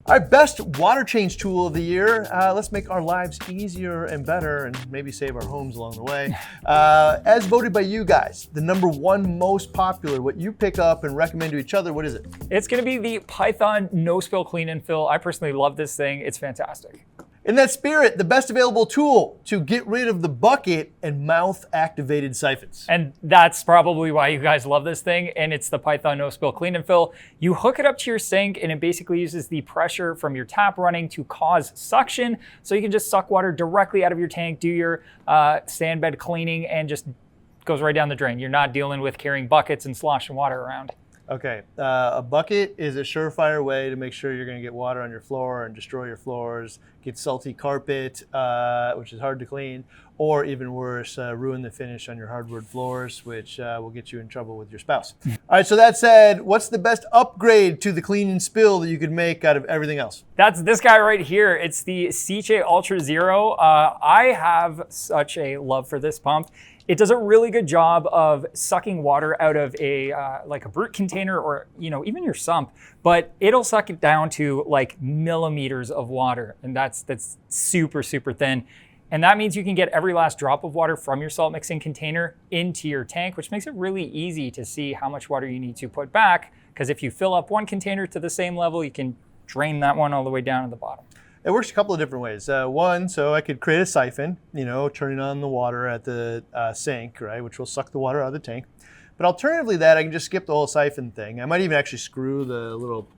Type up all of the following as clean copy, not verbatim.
Our best water change tool of the year. Let's make our lives easier and better and maybe save our homes along the way. As voted by you guys, the #1 most popular, what you pick up and recommend to each other, what is it? It's gonna be the Python No Spill Clean and Fill. I personally love this thing. It's fantastic. In that spirit, the best available tool to get rid of the bucket and mouth-activated siphons. And that's probably why you guys love this thing, and it's the Python No Spill Clean and Fill. You hook it up to your sink, and it basically uses the pressure from your tap running to cause suction, so you can just suck water directly out of your tank, do your sand bed cleaning, and just goes right down the drain. You're not dealing with carrying buckets and sloshing water around. Okay, a bucket is a surefire way to make sure you're going to get water on your floor and destroy your floors, get salty carpet, which is hard to clean, or even worse, ruin the finish on your hardwood floors, which will get you in trouble with your spouse. All right, so that said, what's the best upgrade to the clean and spill that you could make out of everything else? That's this guy right here. It's the Seche Ultra Zero. I have such a love for this pump. It does a really good job of sucking water out of a like a brute container or even your sump, but it'll suck it down to like millimeters of water, and that's super thin. And that means you can get every last drop of water from your salt mixing container into your tank, which makes it really easy to see how much water you need to put back. Because if you fill up one container to the same level, you can drain that one all the way down to the bottom. It works a couple of different ways. One, so I could create a siphon, turning on the water at the sink, right, which will suck the water out of the tank. But alternatively that, I can just skip the whole siphon thing. I might even actually screw the little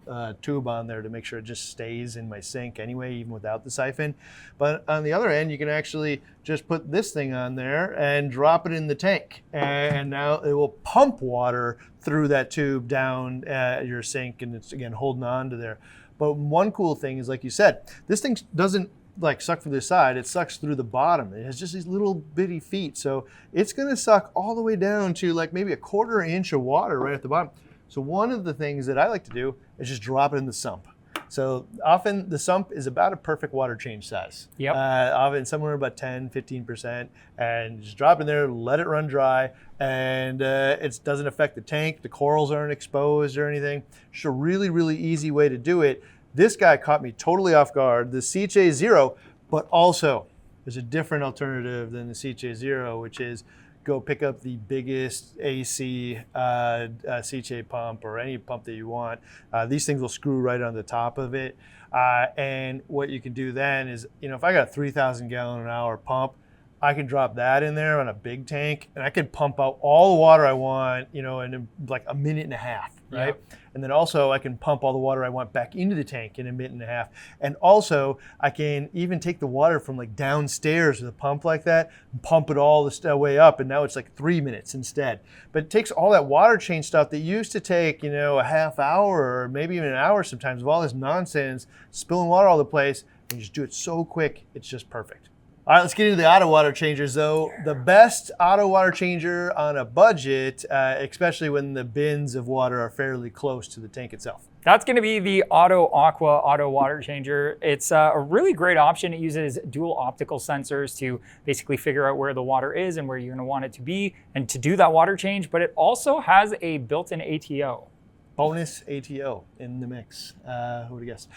tube on there to make sure it just stays in my sink anyway, even without the siphon. But on the other end, you can actually just put this thing on there and drop it in the tank. And now it will pump water through that tube down your sink, and it's, again, holding on to there. But one cool thing is, like you said, this thing doesn't like suck from the side, it sucks through the bottom. It has just these little bitty feet. So it's gonna suck all the way down to like maybe a 1/4 inch of water right at the bottom. So one of the things that I like to do is just drop it in the sump. So often the sump is about a perfect water change size. Yep. Often somewhere about 10-15%, and just drop in there, let it run dry, and it doesn't affect the tank. The corals aren't exposed or anything. Just a really easy way to do it. This guy caught me totally off guard, the Seche Zero, but also there's a different alternative than the Seche Zero, which is go pick up the biggest AC Seche pump or any pump that you want. These things will screw right on the top of it. And what you can do then is, if I got a 3,000 gallon an hour pump, I can drop that in there on a big tank, and I can pump out all the water I want, in like a minute and a half, right? Yeah. And then also I can pump all the water I want back into the tank in a minute and a half. And also I can even take the water from like downstairs with a pump like that and pump it all the way up, and now it's like 3 minutes instead. But it takes all that water change stuff that used to take, a half hour or maybe even an hour sometimes of all this nonsense, spilling water all over the place, and you just do it so quick, it's just perfect. All right, let's get into the auto water changers though. The best auto water changer on a budget, especially when the bins of water are fairly close to the tank itself. That's gonna be the Auto Aqua Auto Water Changer. It's a really great option. It uses dual optical sensors to basically figure out where the water is and where you're gonna want it to be and to do that water change, but it also has a built-in ATO. Bonus ATO in the mix. Who would have guessed?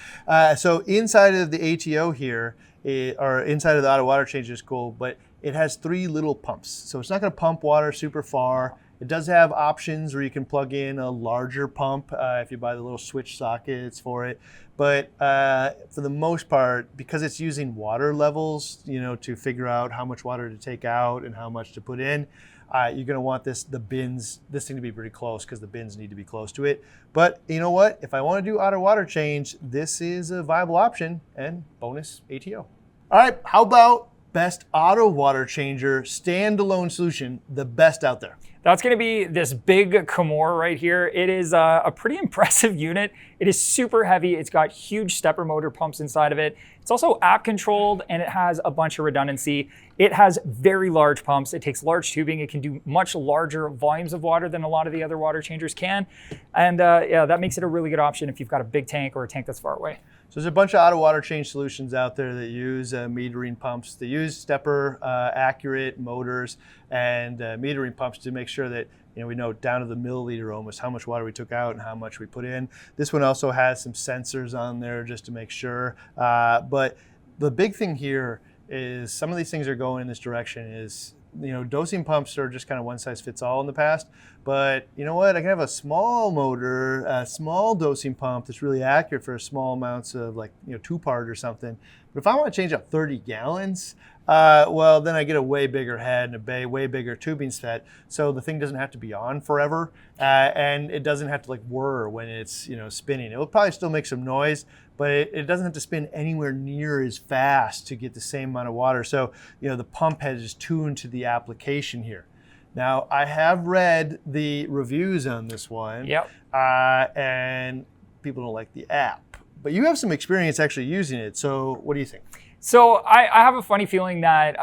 So inside of the ATO here, or inside of the auto water changer is cool, but it has 3 little pumps. So it's not going to pump water super far. It does have options where you can plug in a larger pump if you buy the little switch sockets for it. But for the most part, because it's using water levels, to figure out how much water to take out and how much to put in, you're going to want this thing to be pretty close because the bins need to be close to it. But you know what? If I want to do auto water change, this is a viable option, and bonus ATO. All right, how about best auto water changer standalone solution, the best out there? That's gonna be this big Comore right here. It is a pretty impressive unit. It is super heavy. It's got huge stepper motor pumps inside of it. It's also app controlled, and it has a bunch of redundancy. It has very large pumps. It takes large tubing. It can do much larger volumes of water than a lot of the other water changers can. And yeah, that makes it a really good option if you've got a big tank or a tank that's far away. So there's a bunch of auto water change solutions out there that use metering pumps. They use stepper accurate motors and metering pumps to make sure that we know down to the milliliter almost how much water we took out and how much we put in. This one also has some sensors on there just to make sure. But the big thing here is some of these things are going in this direction is, dosing pumps are just kind of one size fits all in the past. But you know what? I can have a small motor, a small dosing pump that's really accurate for small amounts of 2-part or something. But if I want to change up 30 gallons, well, then I get a way bigger head and a way bigger tubing set. So the thing doesn't have to be on forever, and it doesn't have to whir when it's spinning. It will probably still make some noise, but it doesn't have to spin anywhere near as fast to get the same amount of water. So the pump head is tuned to the application here. Now I have read the reviews on this one, and people don't like the app. But you have some experience actually using it. So what do you think? So I have a funny feeling that,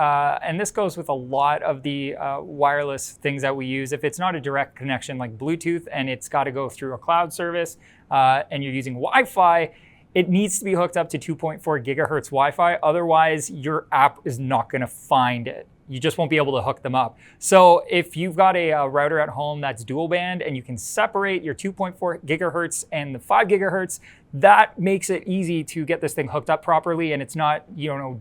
and this goes with a lot of the wireless things that we use, if it's not a direct connection like Bluetooth and it's got to go through a cloud service and you're using Wi-Fi, it needs to be hooked up to 2.4 gigahertz Wi-Fi. Otherwise, your app is not going to find it. You just won't be able to hook them up. So if you've got a router at home that's dual band and you can separate your 2.4 gigahertz and the 5 gigahertz, that makes it easy to get this thing hooked up properly, and it's not,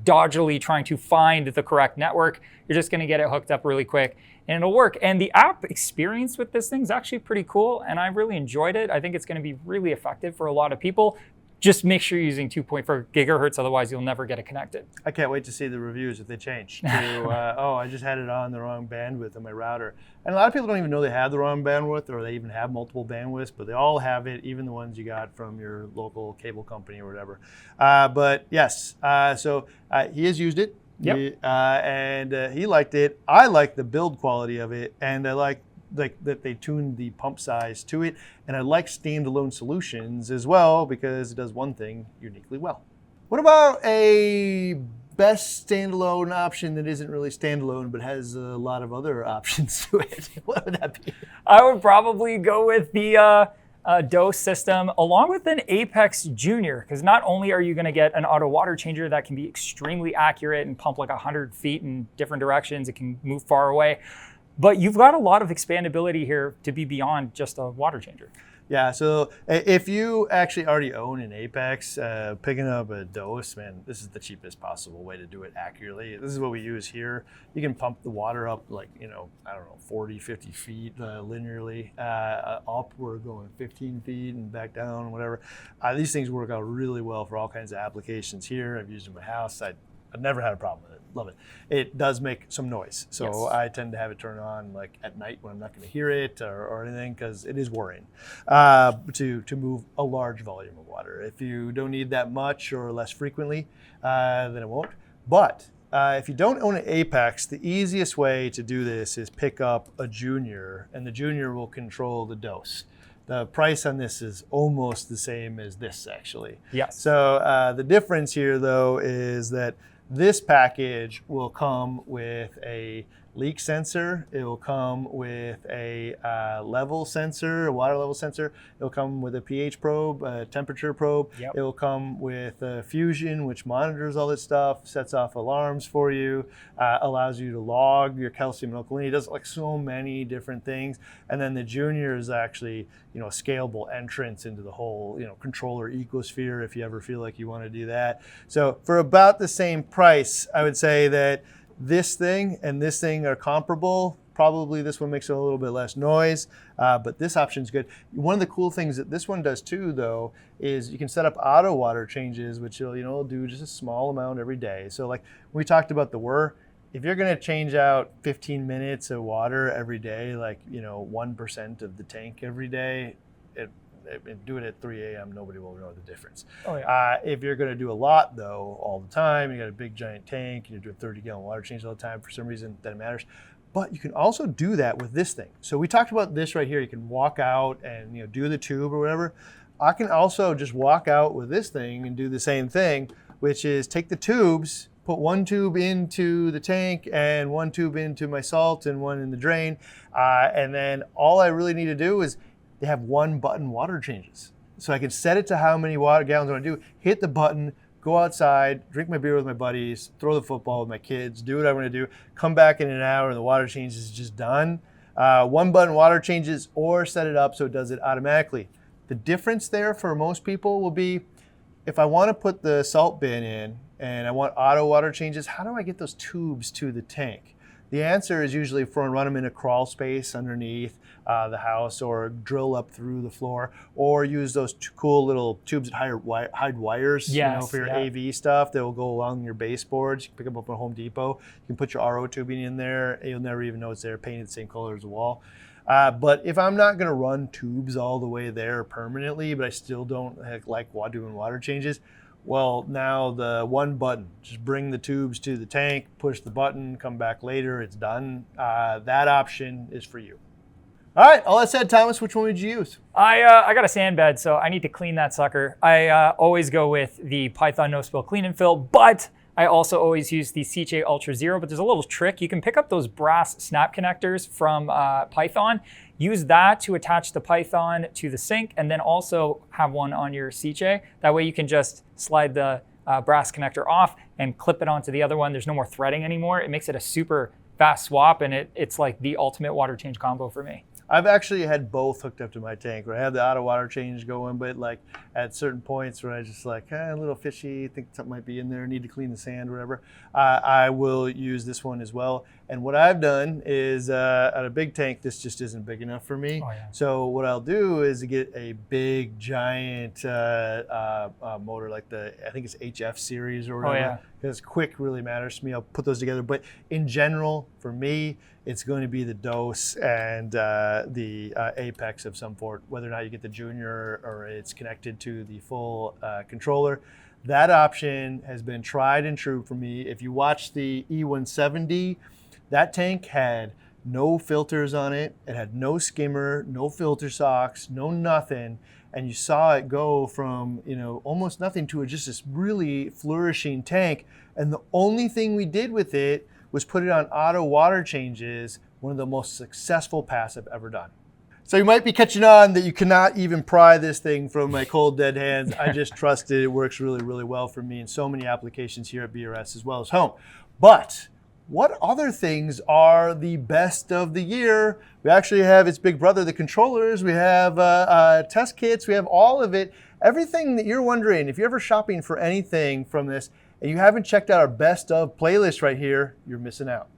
dodgily trying to find the correct network. You're just gonna get it hooked up really quick and it'll work. And the app experience with this thing is actually pretty cool, and I really enjoyed it. I think it's gonna be really effective for a lot of people. Just make sure you're using 2.4 gigahertz, otherwise you'll never get it connected. I can't wait to see the reviews if they change to, I just had it on the wrong bandwidth on my router. And a lot of people don't even know they have the wrong bandwidth, or they even have multiple bandwidths, but they all have it, even the ones you got from your local cable company or whatever. But yes, so he has used it, and he liked it. I like the build quality of it, and I like that they tuned the pump size to it, and I like standalone solutions as well because it does one thing uniquely well. What about a best standalone option that isn't really standalone but has a lot of other options to it? What would that be? I would probably go with the dose system along with an Apex Junior, because not only are you going to get an auto water changer that can be extremely accurate and pump 100 feet in different directions, it can move far away, but you've got a lot of expandability here to be beyond just a water changer. Yeah, so if you actually already own an Apex, picking up a dose, man, this is the cheapest possible way to do it accurately. This is what we use here. You can pump the water up 40, 50 feet linearly. Up, we're going 15 feet and back down, whatever. These things work out really well for all kinds of applications here. I've used it in my house. I've never had a problem with it. Love it. It does make some noise, so yes. I tend to have it turn on at night when I'm not going to hear it or anything, because it is worrying to move a large volume of water. If you don't need that much or less frequently, then it won't. But if you don't own an Apex, the easiest way to do this is pick up a Junior, and the Junior will control the dose. The price on this is almost the same as this, actually. Yes. So the difference here, though, is that this package will come with a leak sensor. It will come with a level sensor, a water level sensor. It will come with a pH probe, a temperature probe. Yep. It will come with Fusion, which monitors all this stuff, sets off alarms for you, allows you to log your calcium and alkalinity. It does so many different things. And then the Junior is actually, a scalable entrance into the whole, controller ecosphere if you ever feel like you want to do that. So for about the same price, I would say that this thing and this thing are comparable. Probably this one makes a little bit less noise, but this option is good. One of the cool things that this one does too, though, is you can set up auto water changes, which will do just a small amount every day. So like we talked about the whir, if you're going to change out 15 minutes of water every day, 1% of the tank every day, do it at 3 a.m., nobody will know the difference. Oh, yeah. If you're going to do a lot, though, all the time, you got a big giant tank, you're doing 30-gallon water change all the time, for some reason that matters. But you can also do that with this thing. So we talked about this right here. You can walk out and do the tube or whatever. I can also just walk out with this thing and do the same thing, which is take the tubes, put one tube into the tank and one tube into my salt and one in the drain. And then all I really need to do is they have one button water changes. So I can set it to how many water gallons I want to do, hit the button, go outside, drink my beer with my buddies, throw the football with my kids, do what I want to do, come back in an hour and the water change is just done. One button water changes or set it up so it does it automatically. The difference there for most people will be if I want to put the salt bin in and I want auto water changes, how do I get those tubes to the tank? The answer is usually run them in a crawl space underneath the house or drill up through the floor or use those cool little tubes that hide wires for your AV stuff that will go along your baseboards. You can pick them up at Home Depot. You can put your RO tubing in there and you'll never even know it's there, painted the same color as the wall. But if I'm not going to run tubes all the way there permanently, but I still don't like doing water changes, well, now the one button, just bring the tubes to the tank, push the button, come back later, it's done. That option is for you. All right, all that said, Thomas, which one would you use? I got a sand bed, so I need to clean that sucker. I always go with the Python No Spill Clean and Fill, but I also always use the CJ Ultra Zero, but there's a little trick. You can pick up those brass snap connectors from Python, use that to attach the Python to the sink, and then also have one on your CJ. That way you can just slide the brass connector off and clip it onto the other one. There's no more threading anymore. It makes it a super fast swap, and it's like the ultimate water change combo for me. I've actually had both hooked up to my tank where I have the auto water change going, but like at certain points where I just like, a little fishy, think something might be in there, need to clean the sand, whatever, I will use this one as well. And what I've done is at a big tank, this just isn't big enough for me. Oh, yeah. So what I'll do is get a big giant motor like I think it's HF series or whatever. Oh, yeah. Because quick really matters to me. I'll put those together. But in general, for me, it's going to be the dose and the apex of some sort, whether or not you get the junior or it's connected to the full controller. That option has been tried and true for me. If you watch the E170, that tank had no filters on it. It had no skimmer, no filter socks, no nothing. And you saw it go from almost nothing to just this really flourishing tank. And the only thing we did with it was put it on auto water changes, one of the most successful pass I've ever done. So you might be catching on that you cannot even pry this thing from my cold dead hands. I just trust it. It works really, really well for me in so many applications here at BRS as well as home. But what other things are the best of the year? We actually have its big brother, the controllers. We have test kits. We have all of it. Everything that you're wondering, if you're ever shopping for anything from this and you haven't checked out our best of playlist right here, you're missing out.